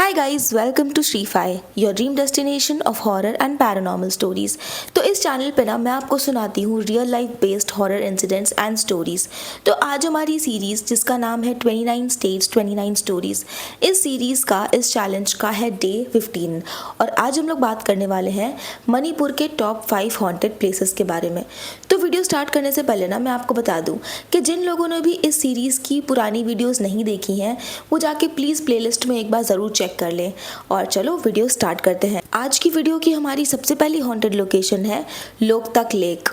Hi guys, welcome to Shrify, your dream destination of horror and paranormal stories। तो इस channel पे ना मैं आपको सुनाती हूँ real life based horror incidents and stories. तो आज हमारी सीरीज जिसका नाम है 29 स्टेट्स 29 स्टोरीज, इस सीरीज का इस चैलेंज का है डे 15 और आज हम लोग बात करने वाले हैं मणिपुर के टॉप 5 हॉन्टेड प्लेसेस के बारे में। तो वीडियो स्टार्ट करने से पहले ना मैं आपको बता दूं कि जिन लोगों ने भी इस सीरीज़ की पुरानी वीडियोस नहीं देखी हैं वो जाके प्लीज़ प्लेलिस्ट में एक बार ज़रूर चेक कर लें। और चलो वीडियो स्टार्ट करते हैं। आज की वीडियो की हमारी सबसे पहली हॉन्टेड लोकेशन है लोकतक लेक।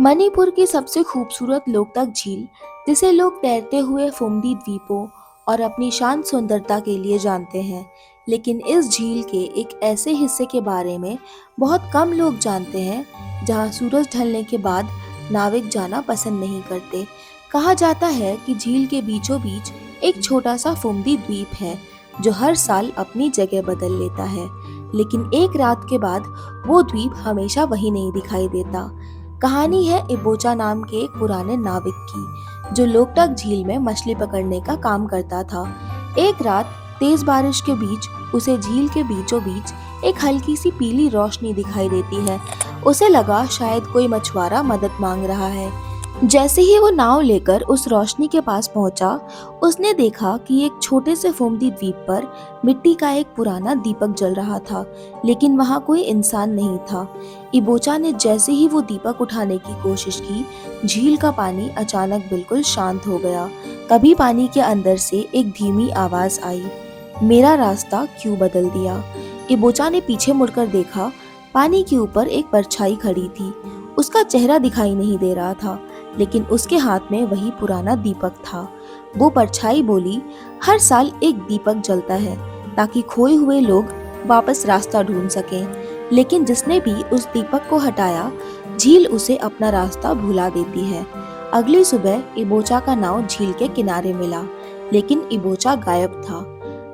मणिपुर की सबसे खूबसूरत लोकतक झील, जिसे लोग तैरते हुए फुमदी द्वीपों और अपनी शांत सुंदरता के लिए जानते हैं, लेकिन इस झील के एक ऐसे हिस्से के बारे में बहुत कम लोग जानते हैं जहां सूरज ढलने के बाद नाविक जाना पसंद नहीं करते। कहा जाता है कि झील के बीचों बीच एक छोटा सा फुमदी द्वीप है जो हर साल अपनी जगह बदल लेता है, लेकिन एक रात के बाद वो द्वीप हमेशा वही नहीं दिखाई देता। कहानी है इबोचा नाम के एक पुराने नाविक की जो लोकतक झील में मछली पकड़ने का काम करता था। एक रात तेज बारिश के बीच उसे झील के बीचों बीच एक हल्की सी पीली रोशनी दिखाई देती है। उसे लगा शायद कोई मछुआरा मदद मांग रहा है। जैसे ही वो नाव लेकर उस रोशनी के पास पहुंचा, उसने देखा कि एक छोटे से फुमदी द्वीप पर मिट्टी का एक पुराना दीपक जल रहा था, लेकिन वहां कोई इंसान नहीं था। इबोचा ने जैसे ही वो दीपक उठाने की कोशिश की, झील का पानी अचानक बिल्कुल शांत हो गया। तभी पानी के अंदर से एक धीमी आवाज आई, मेरा रास्ता क्यों बदल दिया। इबोचा ने पीछे मुड़कर देखा, पानी के ऊपर एक परछाई खड़ी थी। उसका चेहरा दिखाई नहीं दे रहा था, लेकिन उसके हाथ में वही पुराना दीपक था। वो परछाई बोली, हर साल एक दीपक जलता है ताकि खोए हुए लोग वापस रास्ता ढूंढ सकें, लेकिन जिसने भी उस दीपक को हटाया, झील उसे अपना रास्ता भुला देती है। अगली सुबह इबोचा का नाव झील के किनारे मिला, लेकिन इबोचा गायब था।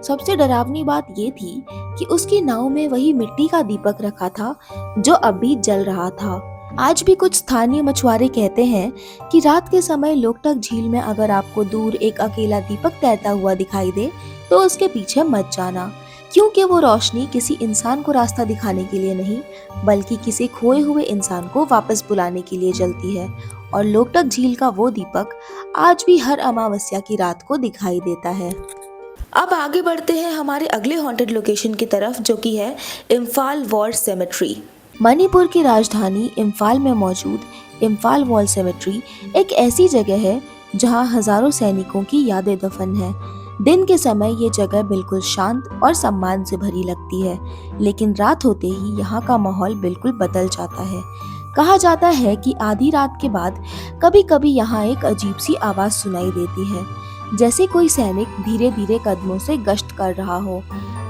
सबसे डरावनी बात ये थी कि उसकी नाव में वही मिट्टी का दीपक रखा था जो अब भी जल रहा था। आज भी कुछ स्थानीय मछुआरे कहते हैं कि रात के समय लोकतक झील में अगर आपको दूर एक अकेला दीपक तैरता हुआ दिखाई दे तो उसके पीछे मत जाना, क्योंकि वो रोशनी किसी इंसान को रास्ता दिखाने के लिए नहीं, बल्कि किसी खोए हुए इंसान को वापस बुलाने के लिए जलती है। और लोकतक झील का वो दीपक आज भी हर अमावस्या की रात को दिखाई देता है। अब आगे बढ़ते हैं हमारे अगले हॉन्टेड लोकेशन की तरफ, जो कि है इम्फाल वॉर सेमेट्री। मणिपुर की राजधानी इम्फाल में मौजूद इम्फाल वॉर सेमेट्री एक ऐसी जगह है जहां हजारों सैनिकों की यादें दफन हैं। दिन के समय ये जगह बिल्कुल शांत और सम्मान से भरी लगती है, लेकिन रात होते ही यहाँ का माहौल बिल्कुल बदल जाता है। कहा जाता है कि आधी रात के बाद कभी कभी यहाँ एक अजीब सी आवाज सुनाई देती है, जैसे कोई सैनिक धीरे धीरे कदमों से गश्त कर रहा हो।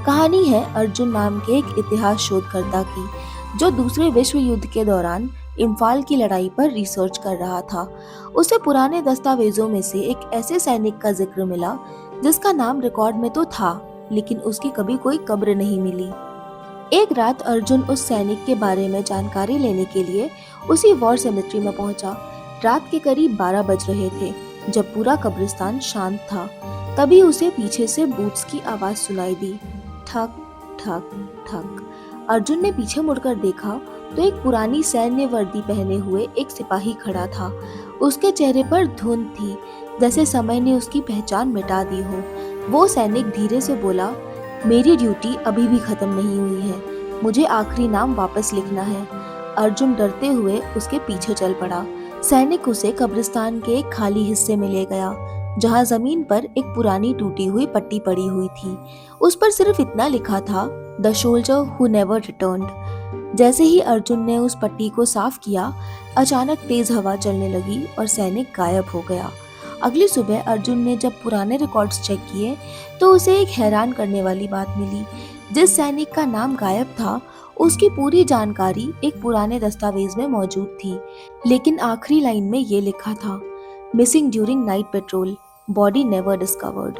कहानी है अर्जुन नाम के एक इतिहास शोधकर्ता की, जो दूसरे विश्व युद्ध के दौरान इम्फाल की लड़ाई पर रिसर्च कर रहा था। उसे पुराने दस्तावेजों में से एक ऐसे सैनिक का जिक्र मिला जिसका नाम रिकॉर्ड में तो था, लेकिन उसकी कभी कोई कब्र नहीं मिली। एक रात अर्जुन उस सैनिक के बारे में जानकारी लेने के लिए उसी वॉर सेमेट्री में पहुंचा। रात के करीब 12 बज रहे थे जब पूरा कब्रिस्तान शांत था। तभी उसे पीछे से बूट्स की आवाज सुनाई दी, ठक ठक ठक। अर्जुन ने पीछे मुड़कर देखा तो एक पुरानी सैन्य वर्दी पहने हुए एक सिपाही खड़ा था। उसके चेहरे पर धुंध थी, जैसे समय ने उसकी पहचान मिटा दी हो। वो सैनिक धीरे से बोला, मेरी ड्यूटी अभी भी खत्म नहीं हुई है, मुझे आखिरी नाम वापस लिखना है। अर्जुन डरते हुए उसके पीछे चल पड़ा। सैनिक उसे कब्रिस्तान के एक खाली हिस्से में ले गया, जहां जमीन पर एक पुरानी टूटी हुई पट्टी पड़ी हुई थी। उस पर सिर्फ इतना लिखा था, the soldier who never returned. जैसे ही अर्जुन ने उस पट्टी को साफ किया, अचानक तेज हवा चलने लगी और सैनिक गायब हो गया। अगली सुबह अर्जुन ने जब पुराने रिकॉर्ड्स चेक किए तो उसे एक हैरान करने वाली बात मिली। जिस सैनिक का नाम गायब था, उसकी पूरी जानकारी एक पुराने दस्तावेज में मौजूद थी, लेकिन आखिरी लाइन में ये लिखा था, missing during night petrol, body never discovered.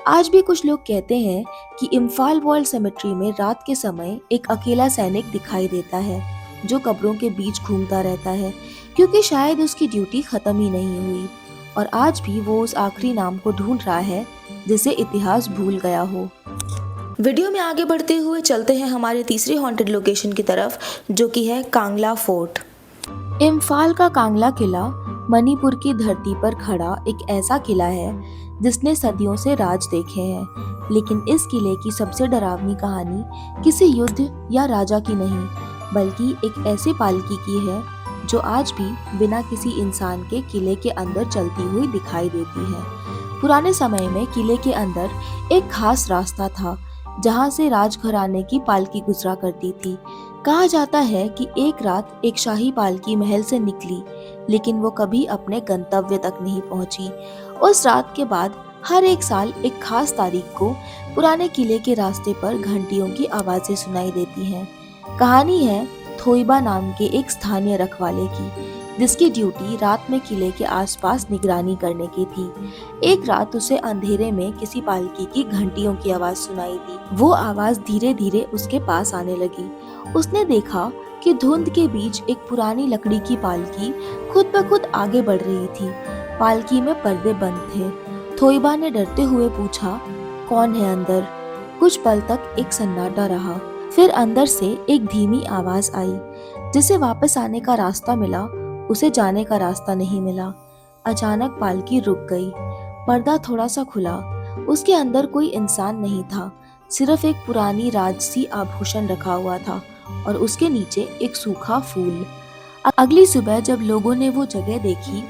आज भी कुछ लोग कहते हैं कि इम्फाल वॉर सेमेट्री में रात के समय एक अकेला सैनिक दिखाई देता है जो कब्रों के बीच घूमता रहता है, क्योंकि शायद उसकी ड्यूटी खत्म ही नहीं हुई और आज भी वो उस आखिरी नाम को ढूंढ रहा है जिसे इतिहास भूल गया हो। वीडियो में आगे बढ़ते हुए चलते हैं हमारे तीसरी हॉन्टेड लोकेशन की तरफ, जो कि है कांगला फोर्ट। इम्फाल का कांगला किला मणिपुर की धरती पर खड़ा एक ऐसा किला है जिसने सदियों से राज देखे हैं, लेकिन इस किले की सबसे डरावनी कहानी किसी युद्ध या राजा की नहीं, बल्कि एक ऐसे पालकी की है जो आज भी बिना किसी इंसान के किले के अंदर चलती हुई दिखाई देती है। पुराने समय में किले के अंदर एक खास रास्ता था जहां से राजघराने की पालकी गुजरा करती थी। कहा जाता है कि एक रात एक शाही पालकी महल से निकली, लेकिन वो कभी अपने गंतव्य तक नहीं पहुंची। उस रात के बाद हर एक साल एक खास तारीख को पुराने किले के रास्ते पर घंटियों की आवाजें सुनाई देती हैं। कहानी है थोइबा नाम के एक स्थानीय रखवाले की, जिसकी ड्यूटी रात में किले के आसपास निगरानी करने की थी। एक रात उसे अंधेरे में किसी पालकी की घंटियों की आवाज सुनाई दी। वो आवाज धीरे धीरे उसके पास आने लगी। उसने देखा कि धुंध के बीच एक पुरानी लकड़ी की पालकी खुद ब खुद आगे बढ़ रही थी। पालकी में पर्दे बंद थे। थोइबा ने डरते हुए पूछा, कौन है अंदर? कुछ पल तक एक सन्नाटा रहा। फिर अंदर से एक धीमी आवाज आई, जिसे वापस आने का रास्ता मिला, उसे जाने का रास्ता नहीं मिला। अचानक पालकी रुक गई। पर्दा थोड़ा सा खुला। उसके अंदर कोई इंसान नहीं था, सिर्फ एक पुरानी राजसी आभूषण रखा हुआ था और उसके नीचे एक सूखा फूल। अगली सुबह जब लोगों ने वो जगह देखी,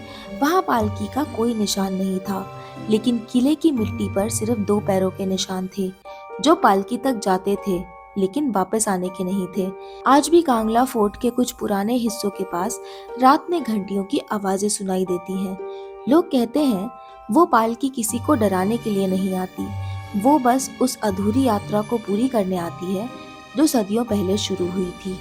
वहाँ पालकी का कोई निशान नहीं था, लेकिन किले की मिट्टी पर सिर्फ 2 पैरों के निशान थे, जो पालकी तक जाते थे लेकिन वापस आने के नहीं थे। आज भी कांगला फोर्ट के कुछ पुराने हिस्सों के पास रात में घंटियों की आवाजें सुनाई देती हैं। लोग कहते हैं वो पालकी किसी को डराने के लिए नहीं आती, वो बस उस अधूरी यात्रा को पूरी करने आती है जो सदियों पहले शुरू हुई थी।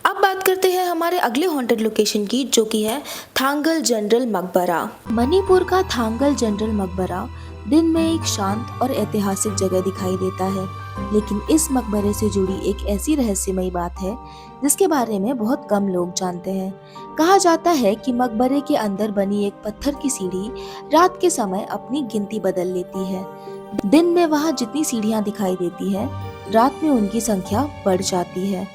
अब बात करते हैं हमारे अगले हॉन्टेड लोकेशन की, जो कि है थांगल जनरल मकबरा। मणिपुर का थांगल जनरल मकबरा दिन में एक शांत और ऐतिहासिक जगह दिखाई देता है, लेकिन इस मकबरे से जुड़ी एक ऐसी रहस्यमयी बात है जिसके बारे में बहुत कम लोग जानते हैं। कहा जाता है कि मकबरे के अंदर बनी एक पत्थर की सीढ़ी रात के समय अपनी गिनती बदल लेती है। दिन में वहां जितनी सीढ़ियां दिखाई देती है, रात में उनकी संख्या बढ़ जाती है।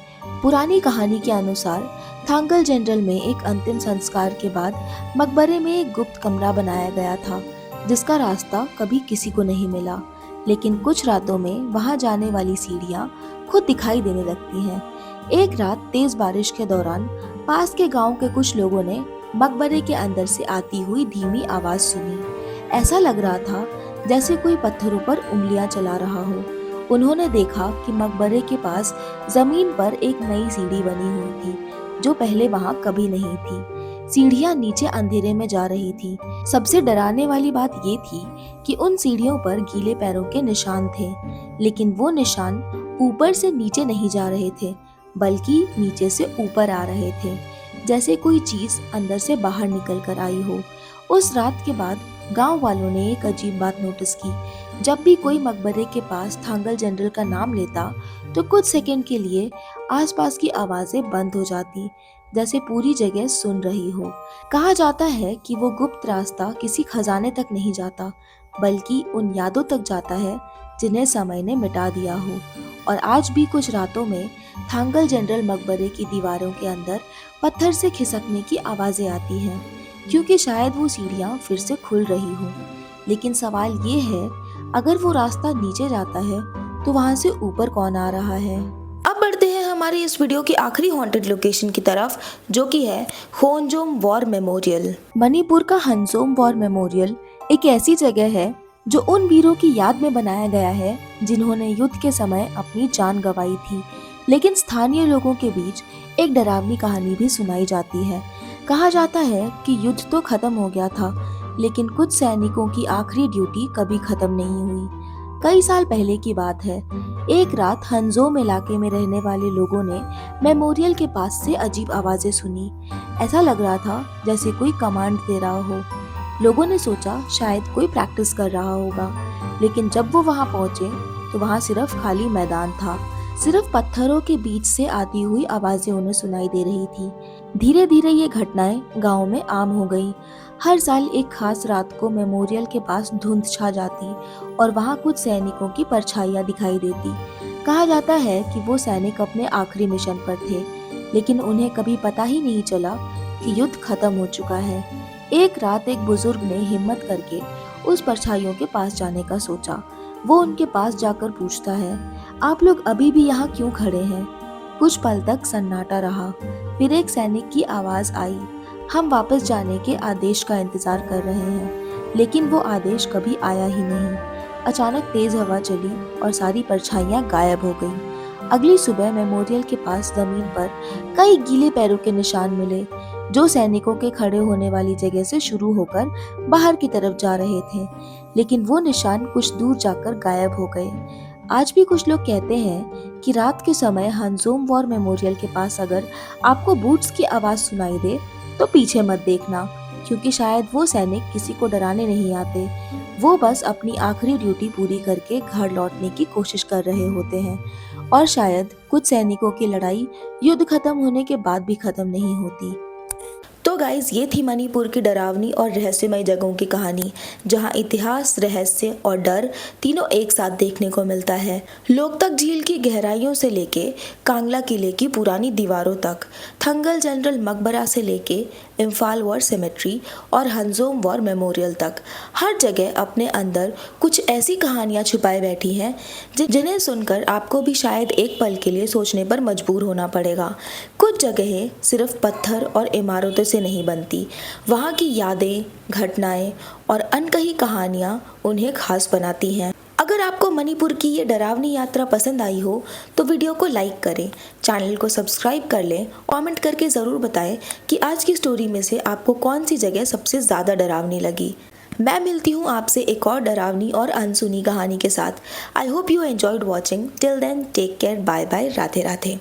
पुरानी कहानी के अनुसार थांगल जनरल में एक अंतिम संस्कार के बाद मकबरे में एक गुप्त कमरा बनाया गया था, जिसका रास्ता कभी किसी को नहीं मिला, लेकिन कुछ रातों में वहां जाने वाली सीढ़ियां खुद दिखाई देने लगती हैं। एक रात तेज बारिश के दौरान पास के गांव के कुछ लोगों ने मकबरे के अंदर से आती हुई धीमी आवाज सुनी। ऐसा लग रहा था जैसे कोई पत्थरों पर उंगलियां चला रहा हो। उन्होंने देखा कि मकबरे के पास जमीन पर एक नई सीढ़ी बनी हुई थी, जो पहले वहां कभी नहीं थी। सीढ़ियां नीचे अंधेरे में जा रही थी। सबसे डराने वाली बात ये थी कि उन सीढ़ियों पर गीले पैरों के निशान थे, लेकिन वो निशान ऊपर से नीचे नहीं जा रहे थे, बल्कि नीचे से ऊपर आ रहे थे, जैसे कोई चीज अंदर से बाहर निकल कर आई हो। उस रात के बाद गांव वालों ने एक अजीब बात नोटिस की। जब भी कोई मकबरे के पास थांगल जनरल का नाम लेता, तो कुछ सेकंड के लिए आसपास की आवाजें बंद हो जाती, जैसे पूरी जगह सुन रही हो। कहा जाता है कि वो गुप्त रास्ता किसी खजाने तक नहीं जाता, बल्कि उन यादों तक जाता है जिन्हें समय ने मिटा दिया हो। और आज भी कुछ रातों में थांगल जनरल मकबरे की दीवारों के अंदर पत्थर से खिसकने की आवाजें आती हैं, क्योंकि शायद वो सीढ़ियां फिर से खुल रही हो। लेकिन सवाल ये है, अगर वो रास्ता नीचे जाता है तो वहां से ऊपर कौन आ रहा है? अब बढ़ते हैं हमारी इस वीडियो की आखिरी हॉन्टेड लोकेशन की तरफ, जो कि है होन्जोम वॉर मेमोरियल। मणिपुर का हंजोम वॉर मेमोरियल एक ऐसी जगह है जो उन वीरों की याद में बनाया गया है जिन्होंने युद्ध के समय अपनी जान गंवाई थी। लेकिन स्थानीय लोगों के बीच एक डरावनी कहानी भी सुनाई जाती है। कहा जाता है कि युद्ध तो खत्म हो गया था, लेकिन कुछ सैनिकों की आखिरी ड्यूटी कभी खत्म नहीं हुई। कई साल पहले की बात है। एक रात हंजोम इलाके में रहने वाले लोगों ने मेमोरियल के पास से अजीब आवाजें सुनी। ऐसा लग रहा था जैसे कोई कमांड दे रहा हो। लोगों ने सोचा शायद कोई प्रैक्टिस कर रहा होगा, लेकिन जब वो वहां पहुंचे तो वहां सिर्फ खाली मैदान था। सिर्फ पत्थरों के बीच से आती हुई आवाजें उन्हें सुनाई दे रही थी। धीरे धीरे ये घटनाएं गांव में आम हो गई। हर साल एक खास रात को मेमोरियल के पास धुंध छा जाती और वहाँ कुछ सैनिकों की परछाइयाँ दिखाई देती। कहा जाता है कि वो सैनिक अपने आखिरी मिशन पर थे, लेकिन उन्हें कभी पता ही नहीं चला कि युद्ध खत्म हो चुका है। एक रात एक बुजुर्ग ने हिम्मत करके उस परछाइयों के पास जाने का सोचा। वो उनके पास जाकर पूछता है, आप लोग अभी भी यहाँ क्यों खड़े हैं? कुछ पल तक सन्नाटा रहा। फिर एक सैनिक की आवाज आई, हम वापस जाने के आदेश का इंतजार कर रहे हैं, लेकिन वो आदेश कभी आया ही नहीं। अचानक तेज हवा चली और सारी परछाइयां गायब हो गईं। अगली सुबह मेमोरियल के पास जमीन पर कई गीले पैरों के निशान मिले, जो सैनिकों के खड़े होने वाली जगह से शुरू होकर बाहर की तरफ जा रहे थे, लेकिन वो निशान कुछ दूर जाकर गायब हो गए। आज भी कुछ लोग कहते हैं कि रात के समय हंजोम वॉर मेमोरियल के पास अगर आपको बूट्स की आवाज सुनाई दे तो पीछे मत देखना, क्योंकि शायद वो सैनिक किसी को डराने नहीं आते। वो बस अपनी आखिरी ड्यूटी पूरी करके घर लौटने की कोशिश कर रहे होते हैं। और शायद कुछ सैनिकों की लड़ाई युद्ध खत्म होने के बाद भी खत्म नहीं होती। तो गाइज, ये थी मणिपुर की डरावनी और रहस्यमय जगहों की कहानी, जहां इतिहास, रहस्य और डर तीनों एक साथ देखने को मिलता है। लोकतक झील की गहराइयों से लेके कांगला किले की पुरानी दीवारों तक, थंगल जनरल मकबरा से लेके इम्फाल वॉर सेमेट्री और हंजोम वॉर मेमोरियल तक, हर जगह अपने अंदर कुछ ऐसी कहानियां छुपाए बैठी हैं जिन्हें सुनकर आपको भी शायद एक पल के लिए सोचने पर मजबूर होना पड़ेगा। कुछ जगहें सिर्फ पत्थर और इमारतों से नहीं बनती, वहाँ की यादें, घटनाएं और अनकही कहानियाँ उन्हें खास बनाती हैं। अगर आपको मणिपुर की ये डरावनी यात्रा पसंद आई हो तो वीडियो को लाइक करें, चैनल को सब्सक्राइब कर लें, कमेंट करके ज़रूर बताएं कि आज की स्टोरी में से आपको कौन सी जगह सबसे ज़्यादा डरावनी लगी। मैं मिलती हूँ आपसे एक और डरावनी और अनसुनी कहानी के साथ। I hope you enjoyed watching. Till then take care, bye bye, Radhe Radhe.